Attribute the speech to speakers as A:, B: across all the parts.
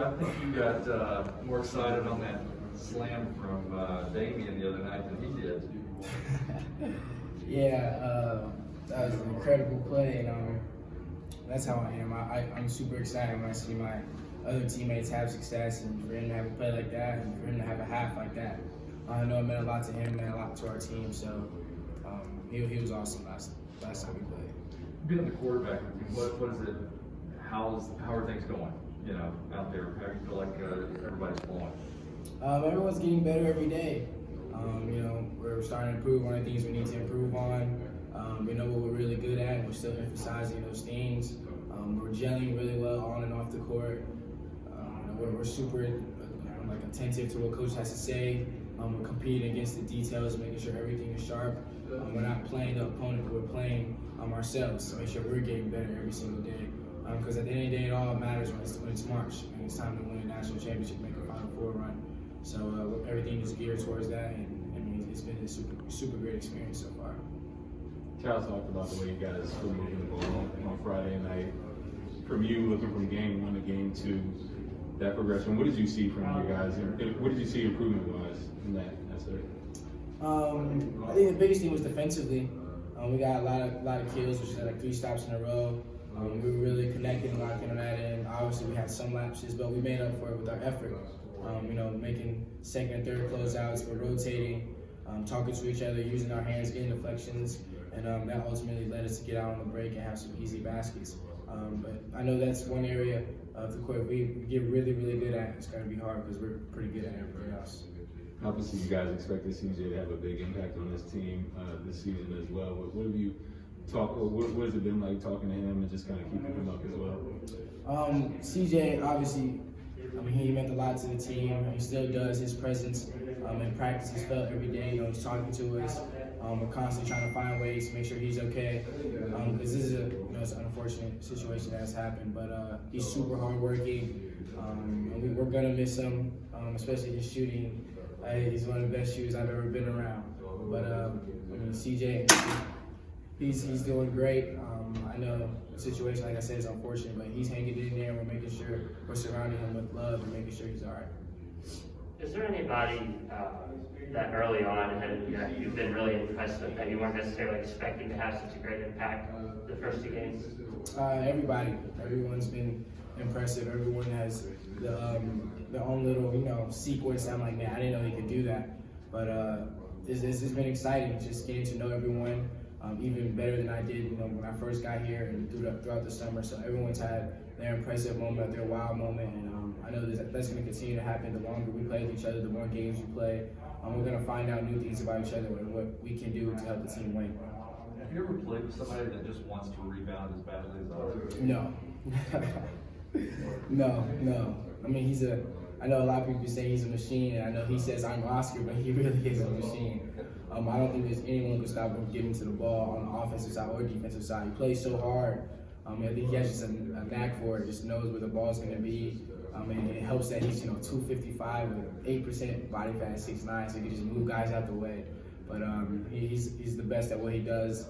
A: I think you got more excited on that slam from Damian the other night than he did.
B: Yeah, that was an incredible play, and that's how I am. I'm super excited when I see my other teammates have success, and for him to have a play like that, and for him to have a half like that. I know it meant a lot to him, meant a lot to our team, so he was awesome last time we played.
A: Being the quarterback, what is it? How are things going? You know, out there, how do you feel like everybody's flowing?
B: Everyone's getting better every day. You know, we're starting to improve on the things we need to improve on. We know what we're really good at, and we're still emphasizing those things. We're gelling really well on and off the court. We're super attentive to what coach has to say. We're competing against the details, making sure everything is sharp. We're not playing the opponent, but we're playing ourselves to make sure we're getting better every single day. Because at the end of the day, it all matters when it's March and it's time to win a national championship, make a Final Four run. So everything is geared towards that, and I mean, it's been a super great experience so far.
C: Charles talked about the way you guys were moving the ball on Friday night. From you looking from game 1 to game 2, that progression, what did you see from you guys? What did you see improvement-wise in that aspect?
B: I think the biggest thing was defensively. We got a lot of kills, which is like 3 stops in a row. We were really connecting, locking on that end. Obviously, we had some lapses, but we made up for it with our effort. You know, making second and third closeouts, we're rotating, talking to each other, using our hands, getting deflections, and that ultimately led us to get out on the break and have some easy baskets. But I know that's one area of the court we get really, really good at. It's going to be hard because we're pretty good at everything else.
C: Obviously, you guys expected CJ to have a big impact on this team this season as well. What have you what has it been like talking to him and just kind of keeping him up as well?
B: CJ, obviously, I mean, he meant a lot to the team. He still does. His presence in practice is felt every day. You know, he's talking to us. We're constantly trying to find ways to make sure he's okay. Because this is it's an unfortunate situation that has happened. But he's super hardworking. And we're gonna miss him, especially his shooting. He's one of the best shooters I've ever been around. But I mean, CJ, he's doing great. I know the situation, like I said, is unfortunate, but he's hanging in there. We're making sure we're surrounding him with love and making sure he's all right.
D: Is there anybody that early on you've been really impressed with that you weren't necessarily expecting to have such a great impact the first 2 games?
B: Everybody. Everyone's been impressive. Everyone has their own little, sequence. I'm like, man, I didn't know he could do that. But it's been exciting just getting to know everyone. Even better than I did, when I first got here and throughout the summer. So everyone's had their impressive moment, their wild moment, and I know that's going to continue to happen. The longer we play with each other, the more games we play, we're going to find out new things about each other and what we can do to help the team win.
A: Have you ever played with somebody that just wants to rebound as badly as others?
B: No. No. I mean, I know a lot of people say he's a machine, and I know he says I'm Oscar, but he really is a machine. I don't think there's anyone who can stop him getting to the ball on the offensive side or defensive side. He plays so hard. I think he has just a knack for it, just knows where the ball's going to be. And it helps that he's 255 with 8% body fat, 6'9", so he can just move guys out the way. But he's the best at what he does.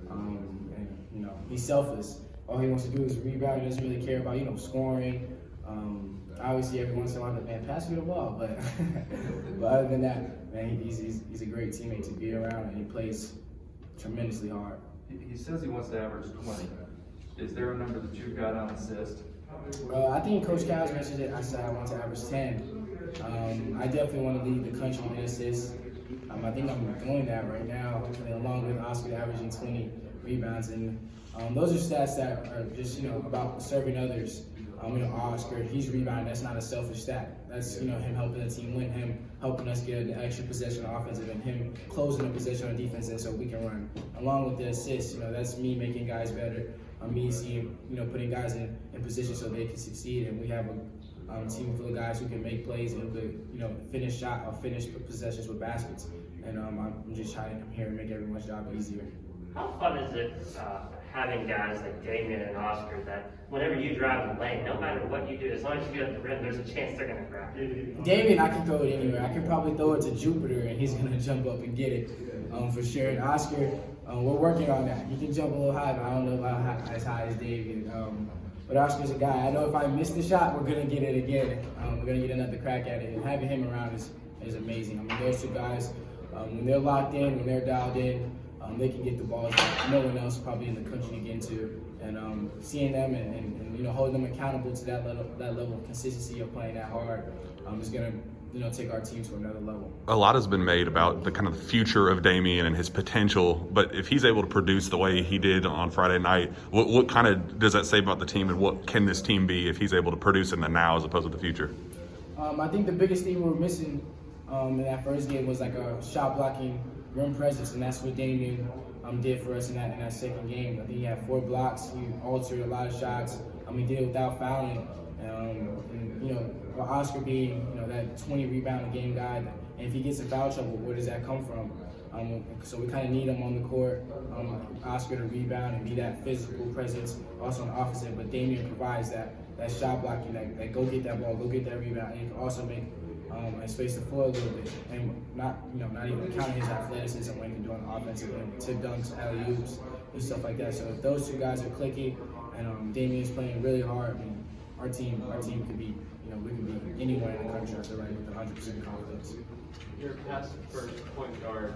B: And he's selfless. All he wants to do is rebound. He doesn't really care about scoring. I always see every once in a while, man, pass me the ball. But but other than that, man, he's a great teammate to be around, and he plays tremendously hard.
A: He says he wants to average 20. Is there a number that you've got on assist?
B: I think Coach Cowles mentioned it. I said I want to average 10. I definitely want to lead the country in assists. I think I'm doing that right now, along with Oscar averaging 20 rebounds. And those are stats that are just about serving others. Oscar, he's rebounding. That's not a selfish stat. That's him helping the team win, him helping us get an extra possession on offensive, and him closing the possession on defense, and so we can run. Along with the assists, that's me making guys better. Me seeing, putting guys in position so they can succeed, and we have a team full of guys who can make plays and who could, finish possessions with baskets. And I'm just trying to here and make everyone's job easier.
D: How fun is it having guys like Damian and Oscar that whenever you drive the lane, no matter what you do, as long as you get at the rim, there's a chance they're going to grab it?
B: Damian, I can throw it anywhere. I can probably throw it to Jupiter, and he's going to jump up and get it for sure. And Oscar, we're working on that. He can jump a little high, but I don't know about as high as Damian. But Oscar's a guy. I know if I miss the shot, we're gonna get it again. We're gonna get another crack at it. And having him around is amazing. I mean, those two guys, when they're locked in, when they're dialed in, they can get the balls that no one else probably in the country can get to. And seeing them and holding them accountable to that level of consistency of playing that hard is gonna take our team to another level.
E: A lot has been made about the kind of future of Damian and his potential, but if he's able to produce the way he did on Friday night, what kind of does that say about the team, and what can this team be if he's able to produce in the now as opposed to the future?
B: I think the biggest thing we were missing in that first game was like a shot blocking rim presence, and that's what Damian did for us in that second game. I think he had 4 blocks. He altered a lot of shots. He did it without fouling. Oscar being that 20 rebound a game guy, and if he gets in foul trouble, where does that come from? So we kind of need him on the court, Oscar to rebound and be that physical presence also on the offensive. But Damian provides that shot blocking, that go get that ball, go get that rebound, and he can also make and space the floor a little bit, and not even counting his athleticism when he can do on the offensive end, tip dunks, alley-oops, and stuff like that. So if those two guys are clicking and Damian's playing really hard, our team could be, we can be anywhere in the country, I feel like, with 100% confidence.
F: You're past first point guard.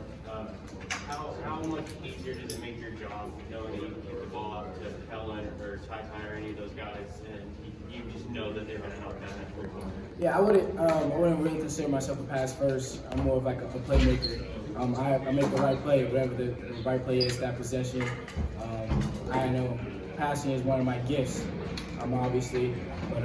F: How much easier does it make your job knowing that you can get the ball out to Kellen or Ty or any of those guys, and you just know that they're going to knock down that three-pointer?
B: Yeah, I wouldn't really consider myself a pass first. I'm more of like a playmaker. I make the right play, whatever the right play is, that possession. I know passing is one of my gifts, obviously, but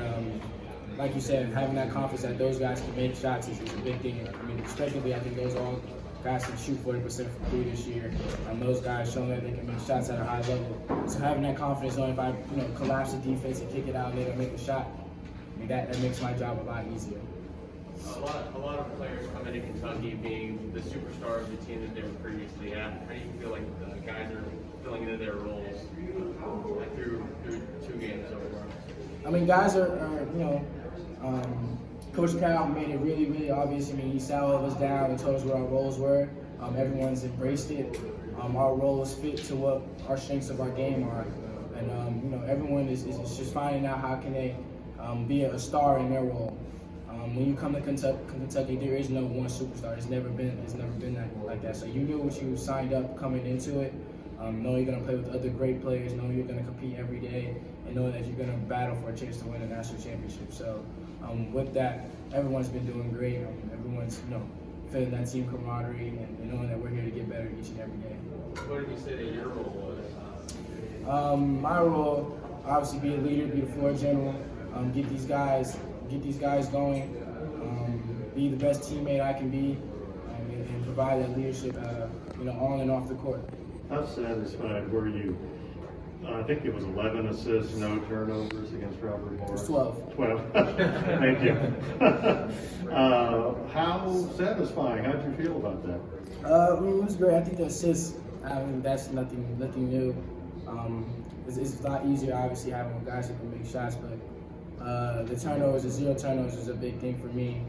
B: like you said, having that confidence that those guys can make shots is a big thing. Especially I think those all guys can shoot 40% from 3 this year. Those guys showing that they can make shots at a high level. So having that confidence, knowing if I collapse the defense and kick it out later and make a shot, that makes my job a lot easier.
F: A lot of players come into Kentucky being the superstar of the team that they were previously at. How do you feel like the guys are filling into their roles through 2 games so far?
B: Guys are Coach Cal made it really, really obvious. He sat all of us down and told us what our roles were. Everyone's embraced it. Our roles fit to what our strengths of our game are. And, everyone is just finding out how can they be a star in their role. When you come to Kentucky, there is no one superstar. It's never been like that. So you knew what you signed up coming into it. Knowing you're going to play with other great players, knowing you're going to compete every day, and knowing that you're going to battle for a chance to win a national championship. So with that, everyone's been doing great. Everyone's feeling that team camaraderie and knowing that we're here to get better each and every day.
F: What did you say that your role was?
B: My role, obviously, be a leader, be the floor general, get these guys going, be the best teammate I can be, and provide that leadership, on and off the court.
G: How satisfied were you? I think it was 11 assists, no turnovers against Robert Morris.
B: It's 12.
G: 12. Thank you. How satisfying? How did you feel about that?
B: It was great. I think the assists, that's nothing new. It's a lot easier, obviously, having guys who can make shots, but the turnovers, the 0 turnovers was a big thing for me.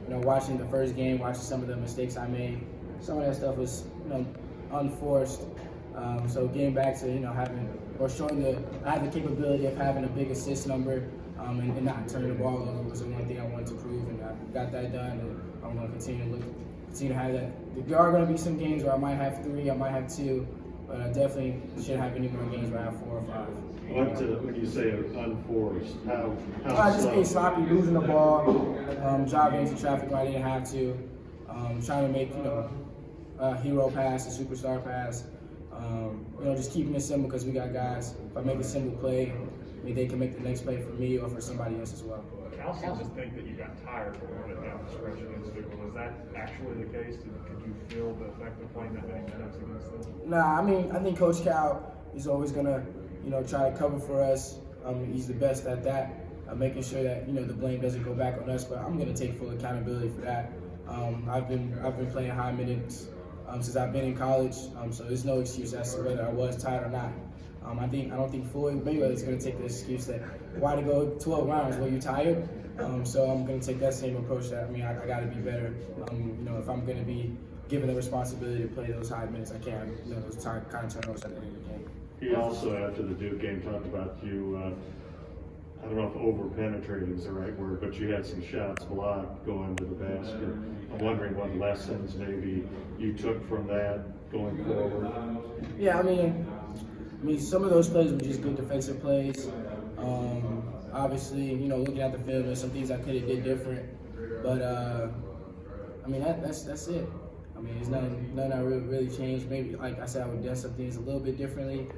B: Watching the first game, watching some of the mistakes I made, some of that stuff was, unforced. So getting back to, showing I have the capability of having a big assist number and not turning the ball over was the one thing I wanted to prove, and I got that done, and I'm going to continue to have that. There are going to be some games where I might have 3, I might have 2, but I definitely shouldn't have any more games where I have 4 or 5.
G: What do you say unforced? How
B: I just being sloppy, losing the ball, driving into traffic when I didn't have to, trying to make a hero pass, a superstar pass. Just keeping it simple because we got guys. If I make a simple play, they can make the next play for me or for somebody else as well.
H: Cal seems to think that you got tired going it down the stretch against Duke. Was that actually the case? Could you feel the effect of playing that many minutes against them?
B: Nah, I think Coach Cal is always gonna, try to cover for us. He's the best at that, making sure that the blame doesn't go back on us. But I'm gonna take full accountability for that. I've been playing high minutes since I've been in college, so there's no excuse as to whether I was tired or not. I don't think Floyd Mayweather is going to take the excuse that why to go 12 rounds? Were you tired? So I'm going to take that same approach. That I got to be better. If I'm going to be given the responsibility to play those high minutes, I can't. Those kind of turnovers at the end of the game.
G: He also, after the Duke game, talked about you, I don't know if over-penetrating is the right word, but you had some shots blocked going to the basket. I'm wondering what lessons maybe you took from that going forward.
B: Yeah, I mean, some of those plays were just good defensive plays. Obviously, you know, looking at the film, there's some things I could have did different, but I mean, that's it. I mean, there's nothing I really changed. Maybe, like I said, I would have done some things a little bit differently.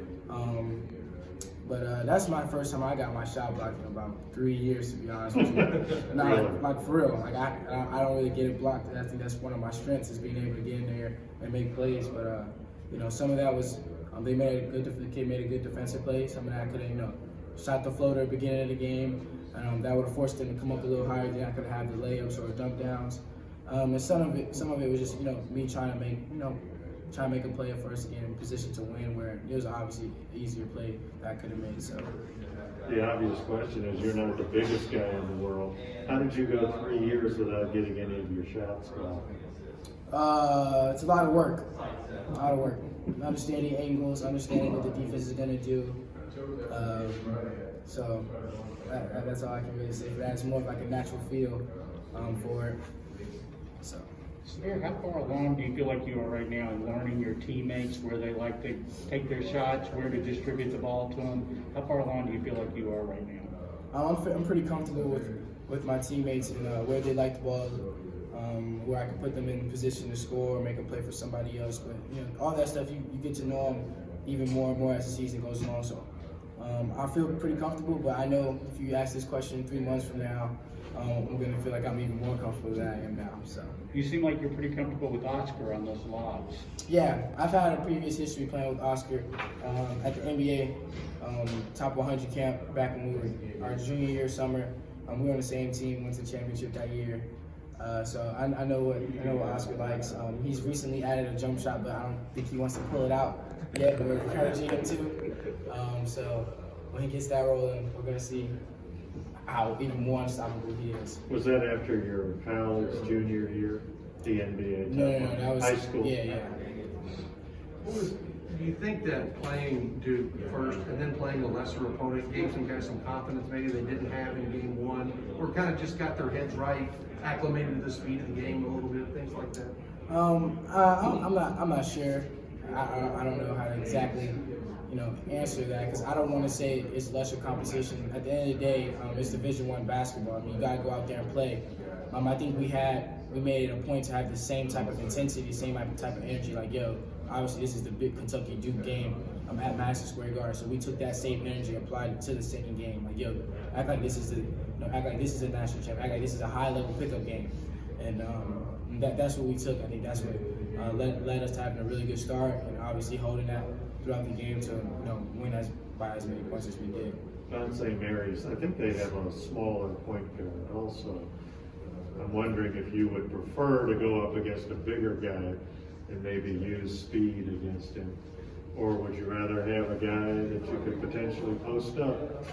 B: But that's my first time I got my shot blocked in about 3 years, to be honest with you. No, like for real. Like I don't really get it blocked. And I think that's one of my strengths is being able to get in there and make plays. But you know, some of that was the kid made a good defensive play. Some of that I could have, you know, shot the floater at the beginning of the game. That would have forced them to come up a little higher. Then I could have had the layups or dunk downs. And some of it was just, you know, me trying to make a play at first, again, in position to win, where it was obviously an easier play that I could have made. So
G: the obvious question is, you're not the biggest guy in the world. How did you go 3 years without getting any of your shots blocked?
B: It's a lot of work. Understanding angles, understanding what the defense is going to do. So that's all I can really say for that. It's more of like a natural feel for it. So.
I: Sahvir, how far along do you feel like you are right now in learning your teammates, where they like to take their shots, where to distribute the ball to them? How far along do you feel like you are right now?
B: I'm pretty comfortable with my teammates and where they like the ball, where I can put them in position to score or make a play for somebody else. But you know, all that stuff, you get to know them even more and more as the season goes on. So I feel pretty comfortable, but I know if you ask this question 3 months from now, I'm going to feel like I'm even more comfortable than I am now. So
I: You seem like you're pretty comfortable with Oscar on those lobs.
B: yeah, I've had a previous history playing with Oscar at the NBA top 100 camp back when we were our junior year summer. We were on the same team, went to the championship that year. So I know what Oscar likes. He's recently added a jump shot, but I don't think he wants to pull it out yet. We're encouraging him to. So when he gets that rolling, we're gonna see how even more unstoppable he is.
G: Was that after your college junior year, the NBA?
B: No, that was
G: high school.
B: Yeah.
J: Do you think that playing Duke first and then playing a lesser opponent gave some guys some confidence maybe they didn't have in game one, or kind of just got their heads right, acclimated to the speed of the game a little bit, things like that?
B: I'm not sure. I don't know how to exactly, answer that, because I don't want to say it's lesser competition. At the end of the day, it's Division I basketball. I mean, you gotta go out there and play. I think we made it a point to have the same type of intensity, same type of energy. Like, obviously this is the big Kentucky Duke game. I'm at Madison Square Garden, so we took that same energy, applied it to the second game. Like, act like this is a national champ. Act like this is a high level pickup game, and that's what we took. I think that's what led us to having a really good start, and obviously holding that throughout the game to win by as many points as we did.
G: On St. Mary's, I think they have a smaller point guard also. I'm wondering if you would prefer to go up against a bigger guy and maybe use speed against him, or would you rather have a guy that you could potentially post up?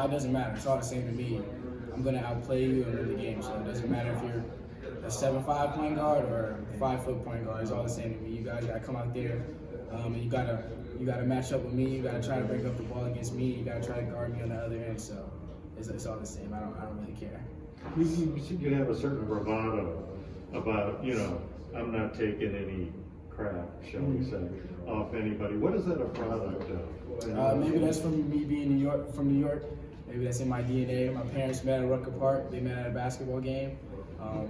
B: It doesn't matter. It's all the same to me. I'm going to outplay you and win the game, so it doesn't matter if you're a 7'5" point guard or a 5' point guard. It's all the same to me. You guys got to come out there, and you got to match up with me. You got to try to break up the ball against me. You got to try to guard me on the other end. So it's all the same. I don't really care.
G: You have a certain bravado about, I'm not taking any crap, shall we say, off anybody. What is that a product of?
B: Maybe that's from me being from New York. Maybe that's in my DNA. My parents met at Rucker Park. They met at a basketball game.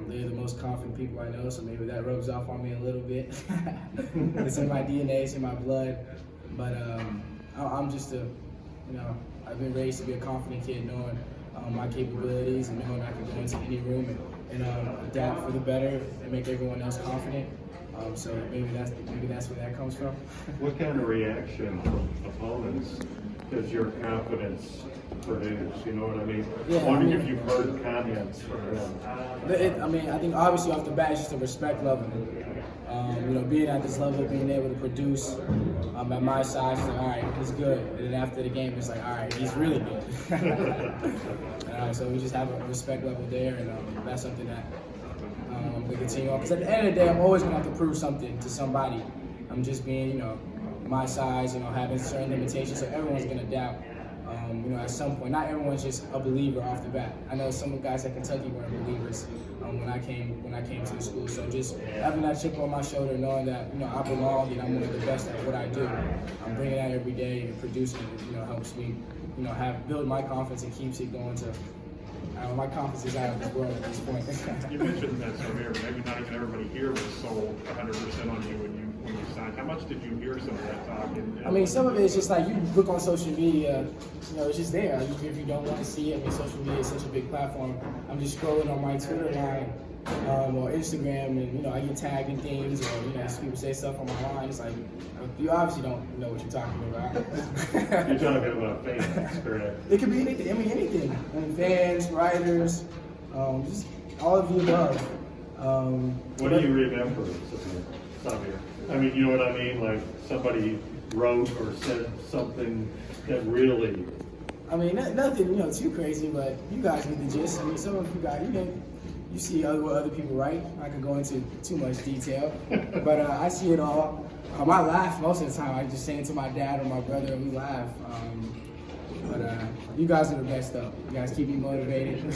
B: They're the most confident people I know, so maybe that rubs off on me a little bit. It's in my DNA, it's in my blood. But I'm just I've been raised to be a confident kid, knowing my capabilities and knowing I can go into any room and adapt for the better and make everyone else confident. So maybe that's where that comes from.
G: What kind of reaction from opponents does your confidence produce? You know what I mean?
B: Yeah,
G: Wondering if you've heard comments from them.
B: I think obviously off the bat, it's just a respect level. Being at this level, being able to produce at my size, it's like, all right, he's good. And then after the game, it's like, all right, he's really good. So we just have a respect level there, and that's something that we continue on. Because at the end of the day, I'm always going to have to prove something to somebody. I'm just being, my size, having certain limitations, so everyone's gonna doubt. At some point, not everyone's just a believer off the bat. I know some of the guys at Kentucky weren't believers when I came to the school. So just having that chip on my shoulder, knowing that I belong and I'm one of the best at what I do. I'm bringing that every day and producing it. Helps me, build my confidence and keeps it going to. My confidence is out of this world at this point.
H: You mentioned that Sahvir, maybe not even everybody here was sold 100% on you when you signed. How much did you hear some of that talk?
B: Some of it is just like you look on social media, it's just there. If you don't want to see it, social media is such a big platform. I'm just scrolling on my Twitter line or Instagram, and I get tagged in things, or people say stuff on my line. It's like you obviously don't know what you're talking about.
G: You're talking about fans, correct?
B: It could be anything. Anything. Fans, writers, just all of the above.
G: What do you remember, Sahvir? You know what I mean? Like somebody wrote or said something that really.
B: Nothing, too crazy, but you guys get the gist. Some of you guys, you see what other people write. I could go into too much detail, but I see it all. I laugh most of the time. I just say it to my dad or my brother, and we laugh. But you guys are the best, though. You guys keep me motivated.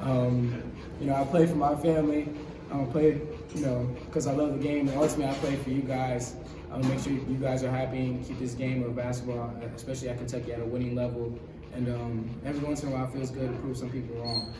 B: I play for my family. I play, because I love the game, and ultimately I play for you guys. I want to make sure you guys are happy and keep this game of basketball, especially at Kentucky, at a winning level. And every once in a while, it feels good to prove some people wrong.